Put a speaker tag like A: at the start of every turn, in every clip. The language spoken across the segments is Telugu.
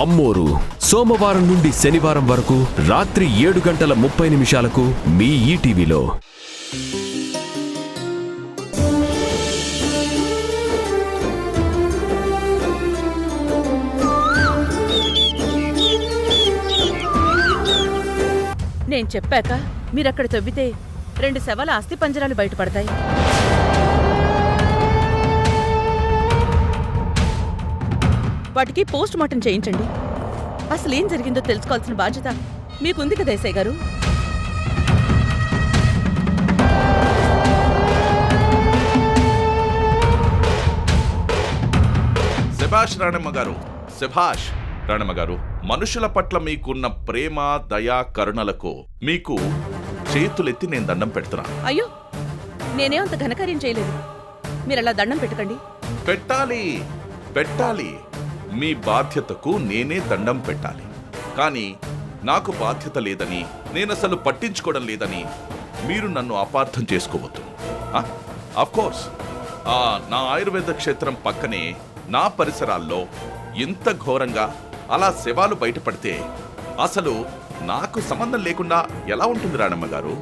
A: అమ్మోరు సోమవారం నుండి శనివారం వరకు రాత్రి 7:30 మీ ఈటీవీలో.
B: నేను చెప్పాక మీరక్కడ తవ్వితే 2 శవాల అస్థి పంజరాలు బయటపడతాయి. వాటికి పోస్ట్ మార్టం చేయించండి. అసలేం జరిగిందో తెలుసుకోవాల్సిన బాధ్యత మీకుంది కదా ఎస్ఐ గారు.
C: శభాష్ రాణమ్మ గారు, శభాష్ రాణమ్మ గారు. మనుషుల పట్ల మీకున్న ప్రేమ, దయా, కరుణలకు మీకు చేతులెత్తి నేను దండం పెడుతున్నా.
B: అయ్యో, నేనేమంత ఘనకార్యం చేయలేదు. మీరలా దండం పెట్టకండి.
C: పెట్టాలి, పెట్టాలి. మీ బాధ్యతకు నేనే దండం పెట్టాలి. కానీ నాకు బాధ్యత లేదని, నేనసలు పట్టించుకోవడం లేదని మీరు నన్ను అపార్థం చేసుకోవద్దు. ఆఫ్కోర్స్ నా ఆయుర్వేద క్షేత్రం పక్కనే నా పరిసరాల్లో ఇంత ఘోరంగా అలా శవాలు బయటపడితే అసలు నాకు సంబంధం లేకుండా ఎలా ఉంటుంది రాణమ్మ గారు?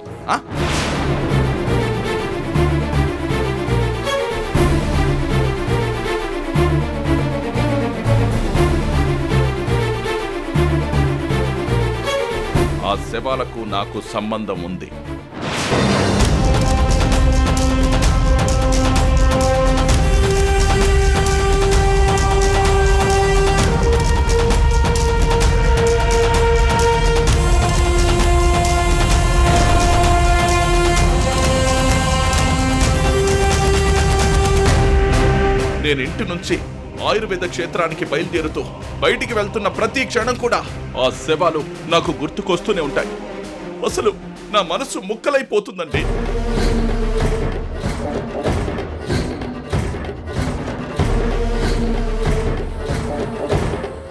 C: ఆ శవాలకు నాకు సంబంధం ఉంది. నేను ఇంటి నుంచి ఆయుర్వేద క్షేత్రానికి బయలుదేరుతూ బయటికి వెళ్తున్న ప్రతి క్షణం కూడా ఆ శవాలు నాకు గుర్తుకొస్తూనే ఉంటాయి. అసలు నా మనసు ముక్కలైపోతుందండి.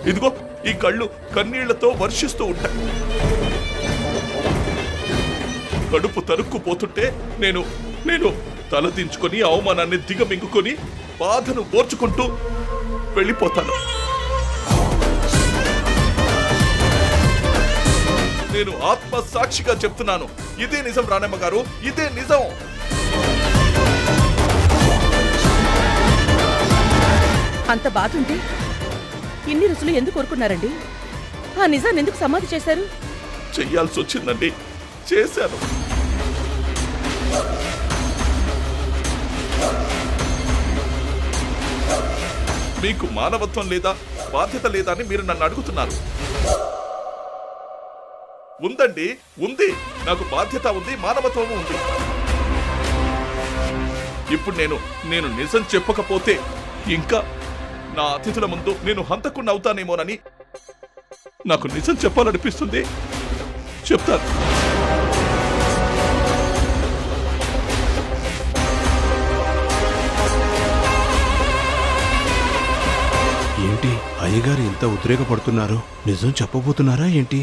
C: ఇదిగో ఈ కళ్ళు కన్నీళ్లతో వర్షిస్తూ ఉంటాయి. కడుపు తరుక్కుపోతుంటే నేను తలదించుకొని అవమానాన్ని దిగమింగుకొని బాధను ఓర్చుకుంటూ వెళ్ళిపోతాను. నేను ఆత్మసాక్షిగా చెప్తున్నాను, ఇదే నిజం రాణమ్మ గారు, ఇదే నిజం.
B: అంత బాధ ఉంటే ఇన్ని రుసులు ఎందుకు కోరుకున్నారండి? ఆ నిజాన్ని ఎందుకు సమాధి చేశారు?
C: చెయ్యాల్సి వచ్చిందండి, చేశాను. మీకు మానవత్వం లేదా, బాధ్యత లేదా అని మీరు నన్ను అడుగుతున్నారు. ఉందండి, ఉంది. నాకు బాధ్యత ఉంది, మానవత్వము ఉంది. ఇప్పుడు నేను నిజం చెప్పకపోతే ఇంకా నా అతిథుల ముందు నేను హంతకుండా అవుతానేమోనని నాకు నిజం చెప్పాలనిపిస్తుంది. చెప్తాను.
D: ఏంటి అయ్యగారు ఇంత ఉద్రేకపడుతున్నారు? నిజం చెప్పబోతున్నారా ఏంటి?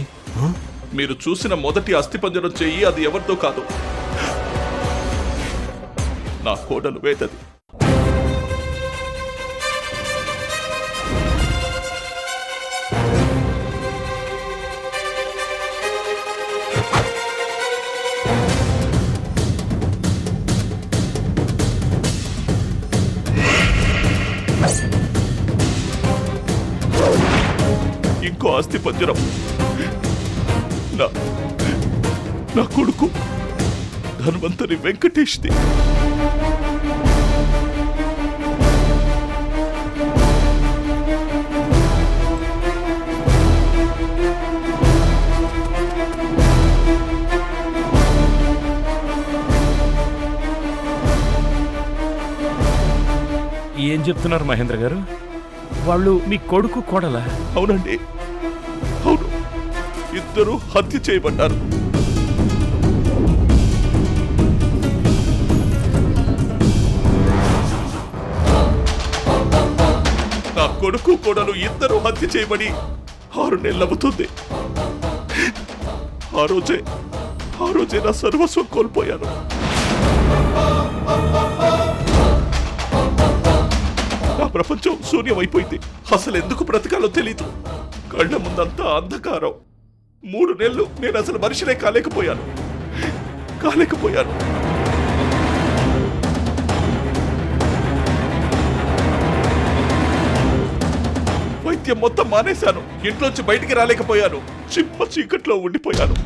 C: మీరు చూసిన మొదటి అస్థిపంజరం చెయ్యి అది ఎవరితో కాదు, నా కోడలు వేదది. ఇంకో అస్థిపంజరం నా కొడుకు ధన్వంతరి వెంకటేష్ది.
E: ఏం చెప్తున్నారు మహేంద్ర గారు? వాళ్ళు మీ కొడుకు కోడలా?
C: అవునండి, అవును. ఇద్దరు హత్య చేయబడ్డారు. నా కొడుకు కోడలు ఇద్దరు హత్య చేయబడి 6 నెలలవుతుంది. ఆ రోజే నా సర్వస్వం కోల్పోయాను. నా ప్రపంచం శూన్యమైపోయింది. అసలు ఎందుకు బ్రతకాలో తెలీదు. కళ్ళ ముందంతా అంధకారం. 3 నెలలు నేను అసలు మనిషినే కాలేకపోయాను. వైద్యం మొత్తం మానేశాను. ఇంట్లోంచి బయటికి రాలేకపోయాను. చిమ్మ చీకట్లో ఉండిపోయాను.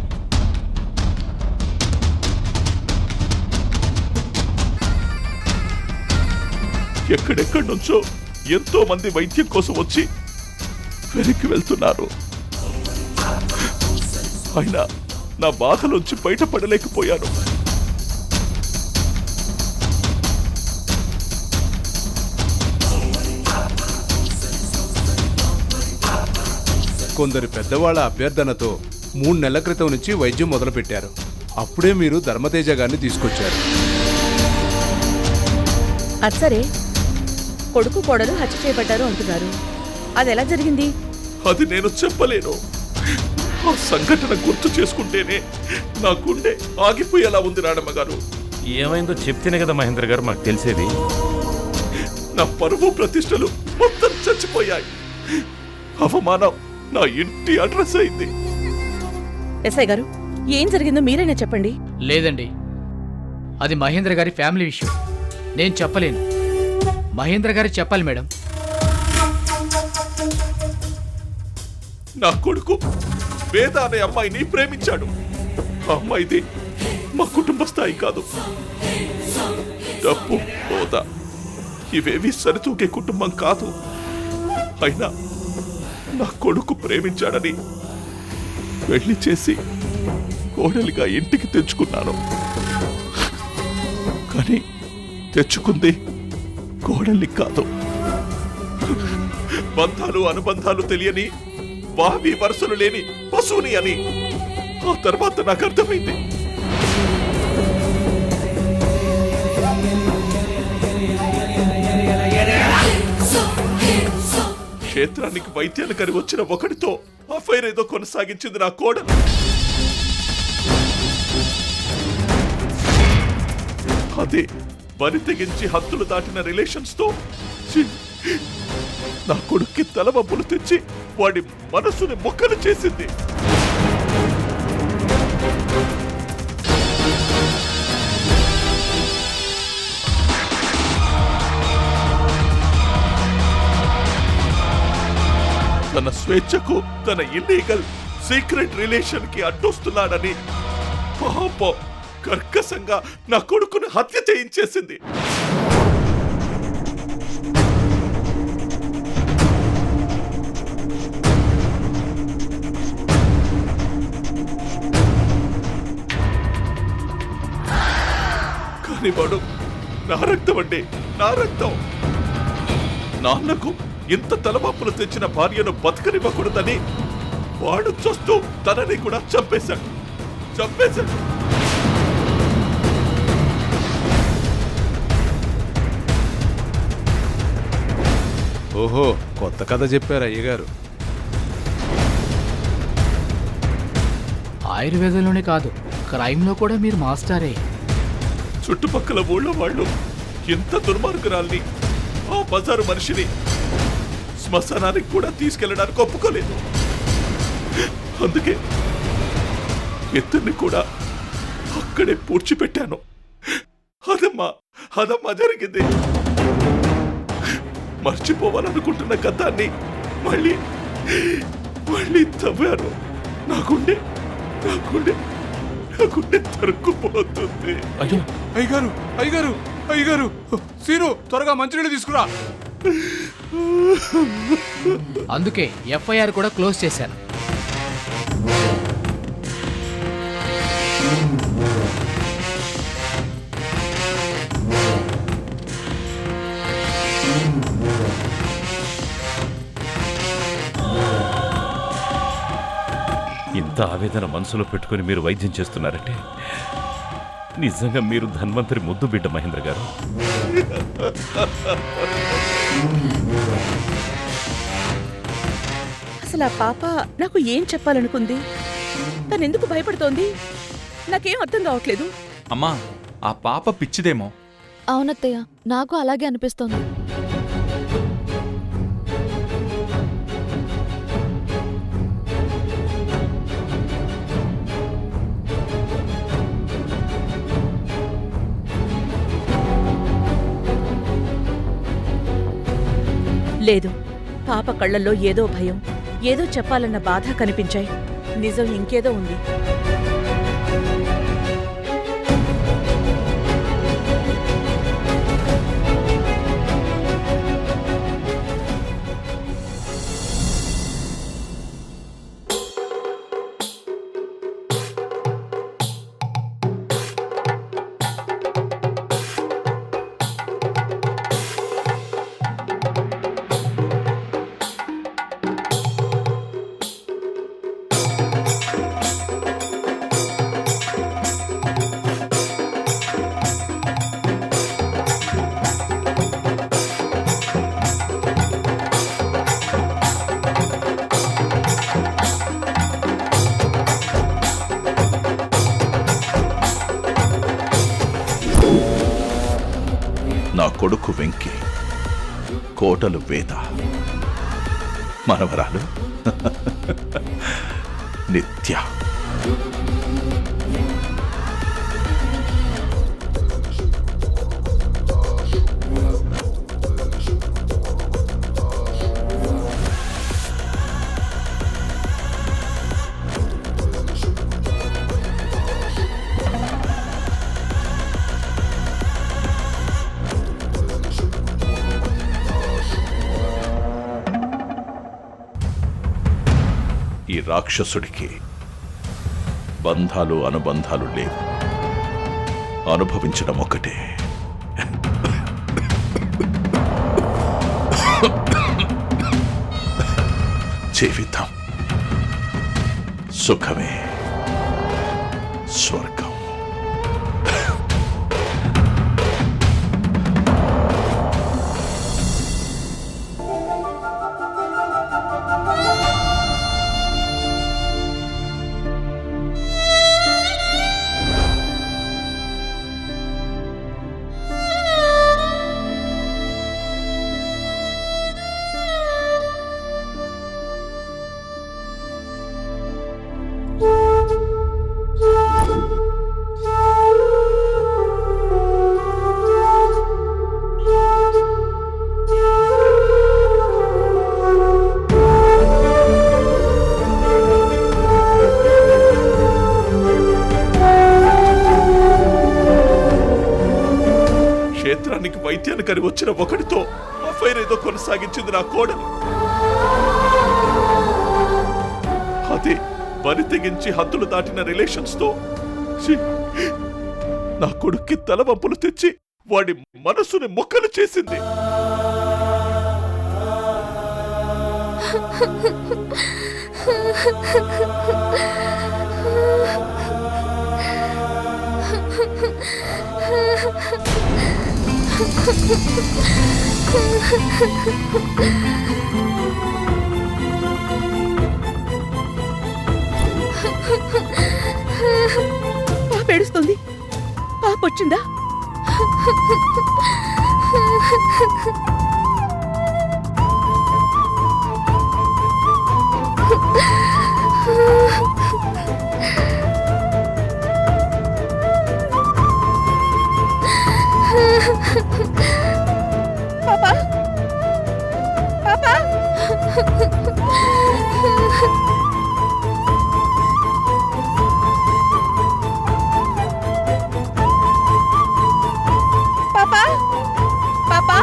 C: ఎక్కడెక్కడి నుంచో ఎంతో మంది వైద్యం కోసం వచ్చి వెనక్కి వెళ్తున్నారు. అయినా నా బాధలోంచి బయటపడలేకపోయాను.
D: కొందరు పెద్దవాళ్ల అభ్యర్థనతో 3 నెలల క్రితం నుంచి వైద్యం మొదలుపెట్టారు. అప్పుడే మీరు ధర్మతేజ గారిని తీసుకొచ్చారు.
B: అది సరే, కొడుకు కోడలు హత్య చేయబడ్డారు అంటున్నారు. అది ఎలా జరిగింది?
C: అది నేను చెప్పలేను. ఆ సంఘటన గుర్తు చేసుకుంటేనే నా గుండె ఆగిపోయేలా ఉంది రాణమ్మ గారు.
E: ఏమైందో చెప్తేనే కదా మహేంద్ర గారు మాకు తెలిసేది.
C: నా పరువు ప్రతిష్టలు మొత్తం చచ్చిపోయాయి. అవమానం నా ఇంటి అడ్రస్ అయింది.
B: ఎస్ఐ గారు, ఏం జరిగిందో మీరైనా చెప్పండి.
F: లేదండి, అది మహేంద్ర గారి ఫ్యామిలీ విషయం. నేను చెప్పలేను. మహేంద్ర గారు చెప్పాలి మేడం.
C: నా కొడుకు వేద అనే అమ్మాయిని ప్రేమించాడు. ఆ అమ్మాయిది మా కుటుంబ స్థాయి కాదు. డబ్బు, హోదా ఇవేవి సరితూగే కుటుంబం కాదు. అయినా నా కొడుకు ప్రేమించాడని పెళ్లి చేసి కోడలిగా ఇంటికి తెచ్చుకున్నాను. కానీ తెచ్చుకుంది కోడల్ని కాదు. బంధాలు అనుబంధాలు తెలియని, వావి వరుసలు లేని పశువుని అని ఆ తర్వాత నాకు అర్థమైంది. క్షేత్రానికి వైద్యానికని వచ్చిన ఒకటితో అఫైర్ ఏదో కొనసాగించింది నా కోడలు. అదే బరి తెగించి హద్దులు దాటిన రిలేషన్స్ తో నా కొడుక్కి తలబొబ్బులు తెచ్చి వాడి మనసుని మొక్కలు చేసింది. తన స్వేచ్ఛకు, తన ఇల్లీగల్ సీక్రెట్ రిలేషన్ కి అడ్డొస్తున్నాడని పాపం కర్కశంగా నా కొడుకుని హత్య చేయించేసింది. కానీ వాడు నా రక్తం అండి, నా రక్తం. నాన్నకు ఇంత తలమాపులు తెచ్చిన భార్యను బతకనివ్వకూడదని వాడు చూస్తూ తనని కూడా చంపేశాడు.
D: ఓహో, కొత్త కథ చెప్పారు అయ్యగారు.
F: ఆయుర్వేదంలోనే కాదు, క్రైమ్లో కూడా మీరు మాస్టారే.
C: చుట్టుపక్కల ఊళ్ళో వాళ్ళు ఎంత దుర్మార్గురాల్ని, ఆ బజారు మనిషిని శ్మశానానికి కూడా తీసుకెళ్లడానికి ఒప్పుకోలేదు. అందుకే ఇద్దరిని కూడా అక్కడే పూడ్చిపెట్టాను. అదమ్మా జరిగింది. మర్చిపోవాలనుకుంటున్న గతాన్ని మళ్ళీ తవ్వారు. నా గుండె తరుక్కుపోతుంది.
D: అయ్యగారు సీను, త్వరగా మంచినీళ్ళు తీసుకురా.
F: అందుకే ఎఫ్ఐఆర్ కూడా క్లోజ్ చేశాను.
E: ఇంత ఆవేదన మనసులో పెట్టుకుని మీరు వైద్యం చేస్తున్నారంటే నిజంగా మీరు ధన్వంతరి ముద్దు బిడ్డ మహేంద్ర గారు.
B: అసలు ఆ పాప నాకు ఏం చెప్పాలనుకుంది? తనెందుకు భయపడుతోంది? నాకేం అర్థం కావట్లేదు.
G: అమ్మా, ఆ పాప పిచ్చిదేమో.
H: అవునత్తయ్య, నాకు అలాగే అనిపిస్తోంది.
B: లేదు, పాప కళ్ళల్లో ఏదో భయం, ఏదో చెప్పాలన్న బాధ కనిపించాయి. నిజం ఇంకేదో ఉంది.
C: నా కొడుకు వెంకి, కోటలు వేద, మనవరాలు నిత్య. ఈ రాక్షసుడికి బంధాలు అనుబంధాలు లేవు, అనుభవించడం ఒకటే. జీవితం సుఖమే స్వర్గం. క్షేత్రానికి వైద్యానికని వచ్చిన ఒకటితో అఫైర్ ఏదో కొనసాగించింది నా కోడలు. అదే బరి తెగించి హద్దులు దాటిన రిలేషన్స్ తో నా కొడుక్కి తలవంపులు తెచ్చి వాడి మనసుని మొక్కలు చేసింది.
B: పాప ఏడుస్తుంది. పాప వచ్చిందా? పాపా, పాపా, పాపా, పాపా.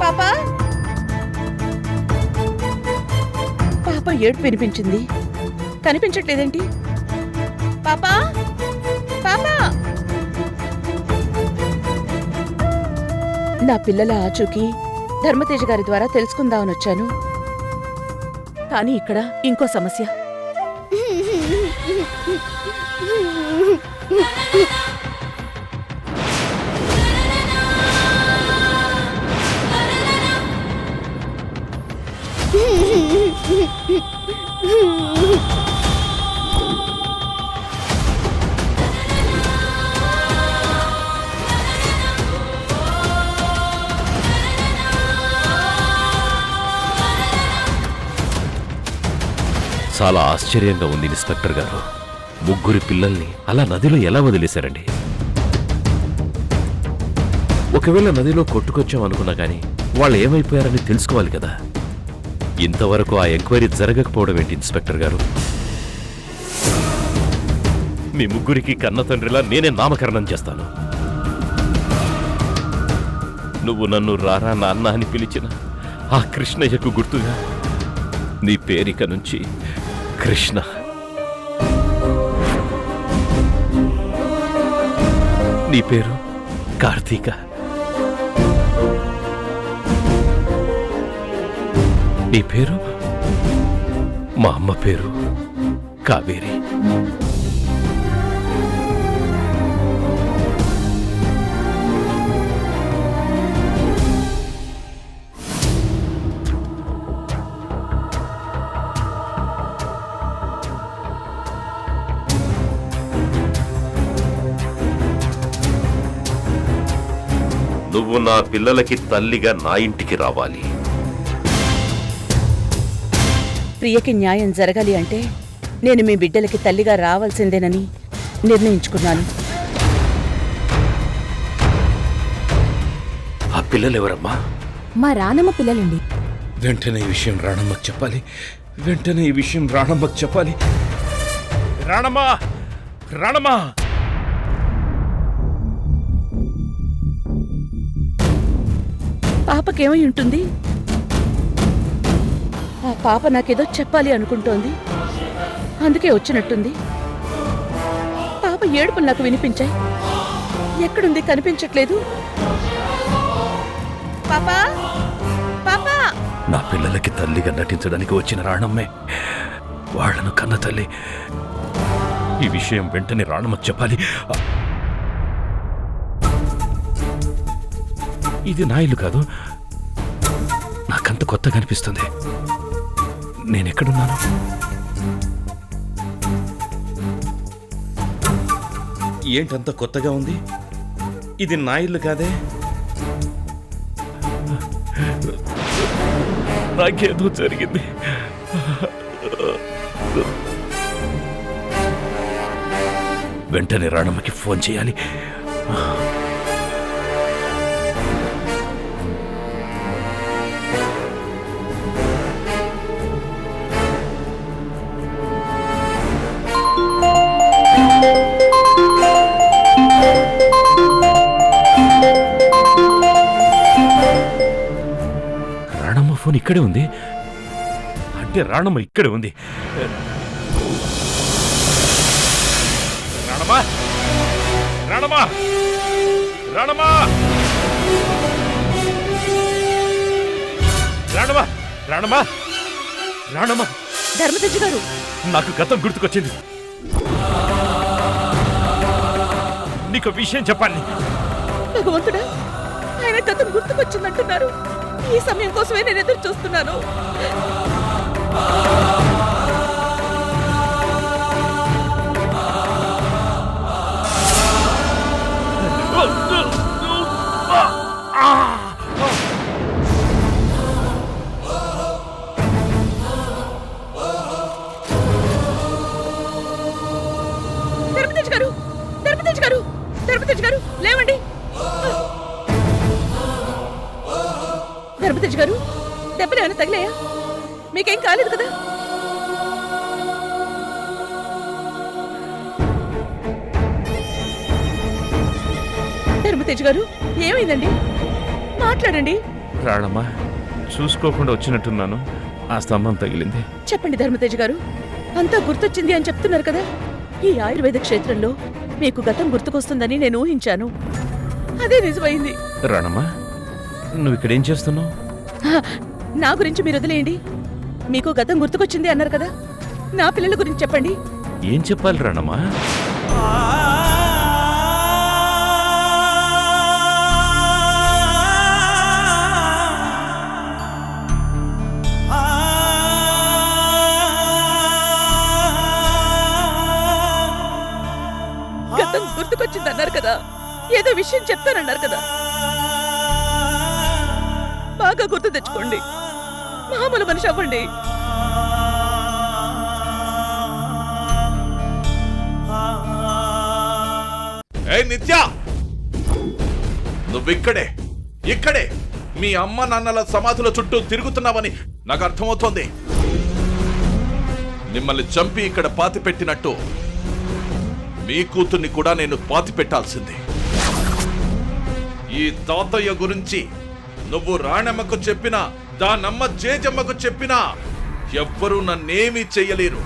B: పాపా, పాప ఏడుపు వినిపించింది. కనిపించట్లేదేంటి? పాపా, పాపా. నా పిల్లల ఆచూకీ ధర్మతేజ గారి ద్వారా తెలుసుకుందామని వచ్చాను. కానీ ఇక్కడ ఇంకో సమస్య.
E: చాలా ఆశ్చర్యంగా ఉంది ఇన్స్పెక్టర్ గారు. ముగ్గురి పిల్లల్ని అలా నదిలో ఎలా వదిలేశారండి? ఒకవేళ నదిలో కొట్టుకొచ్చాం అనుకున్నా కానీ వాళ్ళు ఏమైపోయారని తెలుసుకోవాలి కదా. ఇంతవరకు ఆ ఎంక్వైరీ జరగకపోవడం ఏంటి ఇన్స్పెక్టర్ గారు? మీ ముగ్గురికి కన్న తండ్రిలా నేనే నామకరణం చేస్తాను. నువ్వు నన్ను రారా నాన్న అని పిలిచిన ఆ కృష్ణయ్యకు గుర్తుగా నీ పేరిక నుంచి కృష్ణ. నీ పేరు కార్తీక. నీ పేరు మా అమ్మ పేరు కావేరి. నువ్వు నా పిల్లలకి తల్లిగా నా ఇంటికి రావాలి.
B: ప్రియకి న్యాయం జరగాలి అంటే నేను మీ బిడ్డలకి తల్లిగా రావాల్సిందేనని నిర్ణయించుకున్నాను.
E: ఆ పిల్లలెవరమ్మా?
G: మా రానమ్మ పిల్లలండి.
D: వెంటనే ఈ విషయం రాణమ్మకు చెప్పాలి. వెంటనే ఈ విషయం రాణమ్మకు చెప్పాలి.
E: రాణమ్మా, రాణమ్మా!
B: పాపకేమై ఉంటుంది? ఆ పాప నాకేదో చెప్పాలి అనుకుంటోంది, అందుకే వచ్చినట్టుంది. పాప ఏడుపులు నాకు వినిపించాయి. ఎక్కడుంది? కనిపించట్లేదు. పాపా, పాపా!
E: నా పిల్లలకి తల్లిగా నటించడానికి వచ్చిన రాణమ్మే వాళ్లను కన్న తల్లి. ఈ విషయం వెంటనే రాణమ్మకు చెప్పాలి. ఇది నా ఇల్లు కాదు. నాకంత కొత్తగా అనిపిస్తుంది. నేనెక్కడున్నాను?
H: ఏంటంత కొత్తగా ఉంది? ఇది నా ఇల్లు కాదే.
E: నాకేదో జరిగింది. వెంటనే రాణమ్మకి ఫోన్ చేయాలి. రాణమ్మ ఫోన్ ఇక్కడే ఉంది అంటే రాణమ్మ ఇక్కడే ఉంది. రాణమ్మా, రాణమ్మా, రాణమ్మా, రాణమ్మా, రాణమ్మా, రాణమ్మా!
B: ధర్మతజ్జి గారు,
E: నాకు గతం గుర్తుకొచ్చింది. నీకు విషయం చెప్పాలి.
B: భగవంతుడా, ఆయన గతం గుర్తుకొచ్చిందంటున్నారు. ఈ సమయం కోసమే నేను ఎదురు చూస్తున్నాను. ధర్మతజ్జి గారు, ధర్మతజ్జి గారు, ధర్మతజ్జి గారు, లేవండి. ధర్మతజ్జి గారు, దెబ్బలు ఏమైనా తగిలాయా? మీకేం కాలేదు కదా? ధర్మతజ్జి గారు, ఏమైందండి? మాట్లాడండి.
E: రాణమ్మా, చూసుకోకుండా వచ్చినట్టున్నాను. ఆ స్తంభం తగిలింది.
B: చెప్పండి ధర్మతేజ్ గారు, అంతా గుర్తొచ్చింది అని చెప్తున్నారు కదా. ఈ ఆయుర్వేద క్షేత్రంలో మీకు గతం గుర్తుకొస్తుందని నేను ఊహించాను. అదే నిజమైంది.
E: రాణమ్మా, నువ్వు ఇక్కడేం చేస్తున్నావు?
B: హా, నా గురించి మీరు వదిలేయండి. మీకు గతం గుర్తుకొచ్చింది అన్నారు కదా, నా పిల్లల గురించి చెప్పండి.
E: ఏం చెప్పాలి రాణమ్మా?
B: గతం గుర్తుకొచ్చింది అన్నారు కదా, ఏదో విషయం చెప్తానన్నారు కదా. బాగా గుర్తు తెచ్చుకోండి, మామూలు మనిషి అవ్వండి.
C: ఏ నిత్య, నువ్విక్కడే ఇక్కడే మీ అమ్మ నాన్నల సమాధుల చుట్టూ తిరుగుతున్నావని నాకు అర్థమవుతోంది. మిమ్మల్ని చంపి ఇక్కడ పాతి పెట్టినట్టు మీ కూతుర్ని కూడా నేను పాతి పెట్టాల్సిందే. ఈ తాతయ్య గురించి నువ్వు రాణమ్మకు చెప్పినా, దానమ్మ జేజమ్మకు చెప్పినా ఎవ్వరూ నన్నేమీ చెయ్యలేరు.